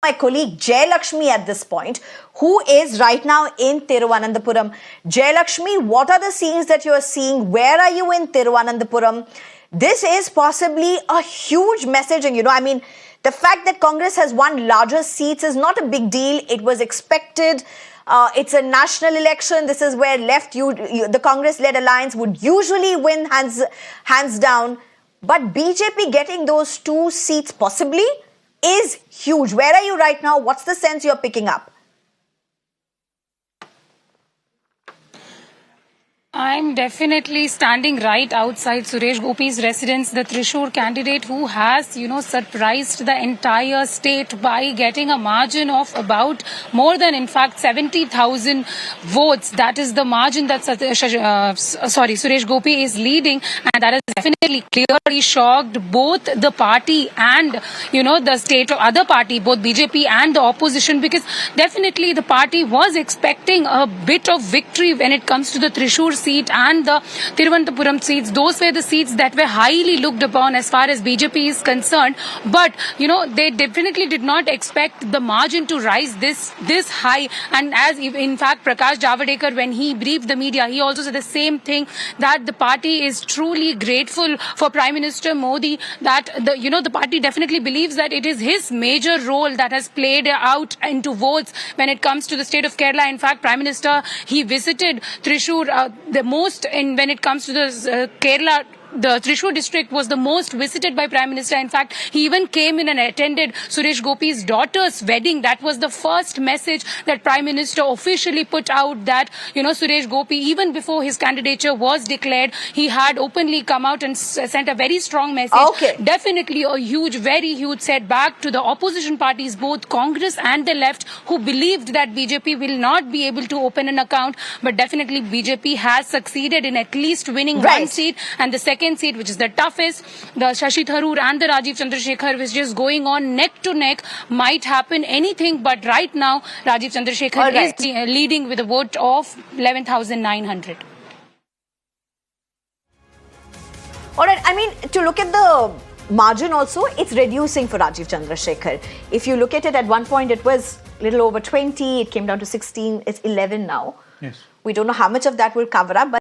my colleague Jayalakshmi at this point, who is right now in Thiruvananthapuram. Jayalakshmi, what are the scenes that you are seeing? Where are you in Thiruvananthapuram? This is possibly a huge message. And, the fact that Congress has won larger seats is not a big deal. It was expected. It's a national election. This is where the Congress-led alliance would usually win hands down. But BJP getting those 2 seats possibly is huge. Where are you right now? What's the sense you're picking up? I'm definitely standing right outside Suresh Gopi's residence, the Thrissur candidate who has, surprised the entire state by getting a margin of about more than, in fact, 70,000 votes. That is the margin that Suresh Gopi is leading, and that has definitely clearly shocked both the party and, the state or other party, both BJP and the opposition, because definitely the party was expecting a bit of victory when it comes to the Thrissur seat and the Thiruvananthapuram seats. Those were the seats that were highly looked upon as far as BJP is concerned. But, they definitely did not expect the margin to rise this high. And as, in fact, Prakash Javadekar, when he briefed the media, he also said the same thing, that the party is truly grateful for Prime Minister Modi, that the party definitely believes that it is his major role that has played out into votes when it comes to the state of Kerala. In fact, Prime Minister, he visited Thrissur the most, when it comes to the Kerala. The Thrissur district was the most visited by Prime Minister. In fact, he even came in and attended Suresh Gopi's daughter's wedding. That was the first message that Prime Minister officially put out, that, Suresh Gopi, even before his candidature was declared, he had openly come out and sent a very strong message. Okay. Definitely a very huge setback to the opposition parties, both Congress and the left, who believed that BJP will not be able to open an account. But definitely BJP has succeeded in at least winning one seat, and the second seat, which is the toughest, the Shashi Tharoor and the Rajiv Chandrasekhar, which is going on neck to neck, might happen anything. But right now, Rajiv Chandrasekhar is leading with a vote of 11,900. All right. To look at the margin also, it's reducing for Rajiv Chandrasekhar. If you look at it, at one point, it was a little over 20. It came down to 16. It's 11 now. Yes. We don't know how much of that will cover up. But